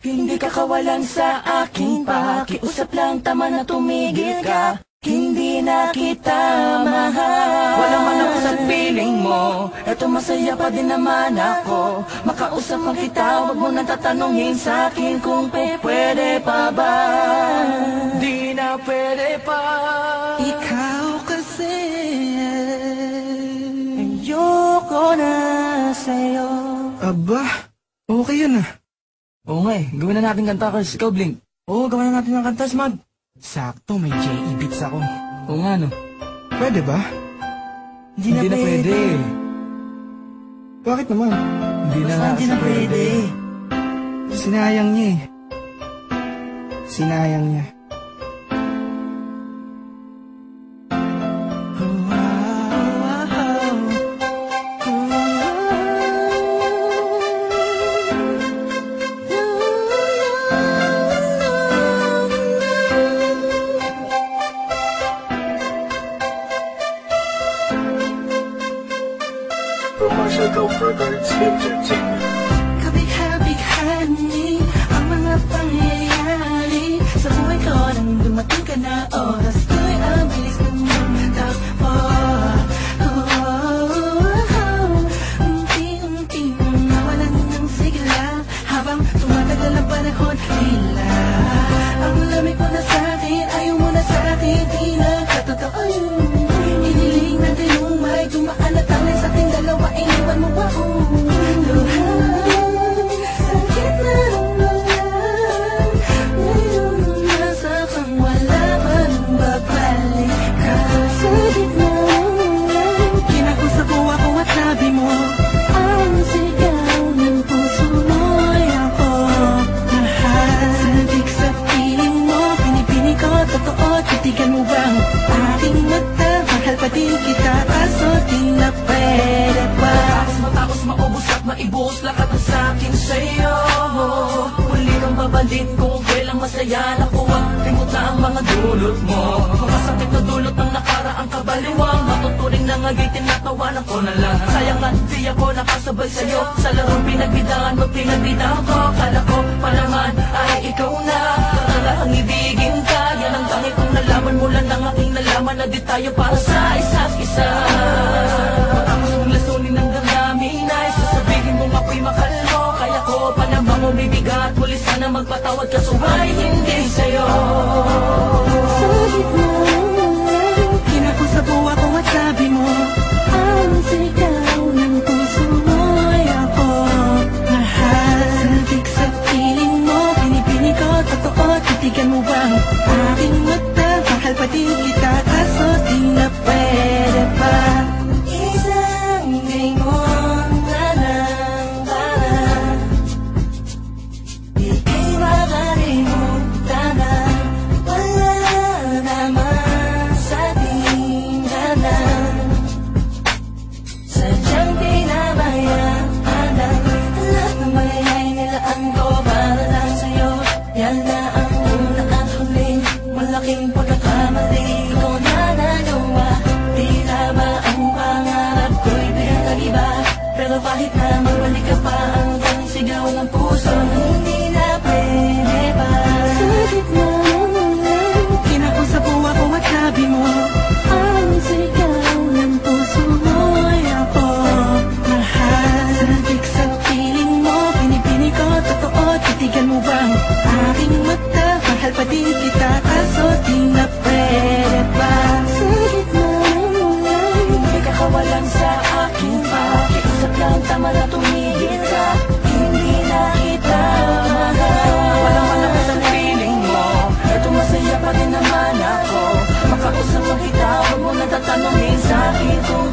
Hindi ka kawalan sa aking pakiusap lang, tama na tumigil ka. Hindi na kita mahal. Wala man ako sa piling mo, eto masaya pa din naman ako. Makausap man kita, wag mo nang tatanungin sa akin kung pwede pa ba. Di na pwede pa. Ikaw kasi ayoko na sa'yo. Aba, okay yun ah. Oo nga eh, gawin na natin kanta, Kars. Ikaw, Blink. Oo, gawin na natin ng kanta, Smag. Sakto, may J.E. beats ako. Oo nga no. Pwede ba? Hindi na pwede. Bakit naman? Hindi na nga kasi pwede. Sinayang niya eh. Sinayang niya. Kabigha-bighani ang mga pangyayari sa buhay ko nang dumating ka na. Oras ko'y ang bilis ng takbo. Unti-unti nang nawalan ng sigla habang tumatagal ang panahon. Tila ang lamig mo na sa'kin, ayaw mo na sa'kin, di na katotoo yun. Iniling natin yung may dumaan at tangin sa ating dalawa, iniwan mo ako. Sakit na ramdaman, ngayon nasa kang wala ka nang babalik ka. Sa gitna kinakusap mo ako at sabi mo, ang sigaw ng puso mo'y ako mahal. Sandig sa piling mo, pinipini ko, totoo, titigan mo bang aking mata? Mahal pa din kita, kaso di na pwede pa. Matapos maubos at maibuhos lahat ng sa'kin sa'yo. Muli kang babalik kung kailang masaya. Nakuha, limutan ang mga dulot mo. Mga sakit na dulot ng nakaraang kabaliwang. Matuturing na nga'y tinatawanan ko na lang. Sayang nga, di ako nakasabay sa'yo. Sa larong pinagbidangan mo, pinagbidahan ko. Kala ko pa naman ay ikaw na. Talagang ibigin ka. Yan ang tangi kong nalaman mo lang ng aking nalaman na di tayo para sa isa't isa. Matapos mong lasunin ng damdamin ay sasabihin mong ako'y mahal mo. Kaya ko pa namang umibigat, muli sana magpatawad ka, suway hindi sa'yo. Sa gitna kinakusap mo ako at sabi mo, ang sigaw ng puso mo'y ako mahal. Sandig sa piling mo, pinipini ko, totoo, titigan mo bang aking mata? Mahal pa din kita, kaso di na pwede pa. Isang lingon na lang para ika'y makalimutan na wala naman sa tinggalan. Sadyang pinabayaan ang lahat ng bagay nilaan ko para lang sa'yo. Yan na ang una at huling malaking pagkakamali ko na nagawa. Tila ba ang pangarap ko'y pinag-iba? Pero kahit na magbalik ka pa, hanggang sigaw ng puso hindi na pwede pa. Sa gitna kinakusap mo ako at sabi mo, ang sigaw ng puso mo'y ako mahal. Sandig sa piling mo, pinipini ko, totoo, titigan mo bang aking mata? Mahal pa din kita, kaso di na pwede pa. Sa gitna Hindi ka kawalan sa aking pakiusap lang, tama na tumigil ka. Hindi na kita mahal. Wala man ako sa piling mo, eto masaya pa din naman ako. Makausap man kita, wag mo nang tatanungin sa akin kung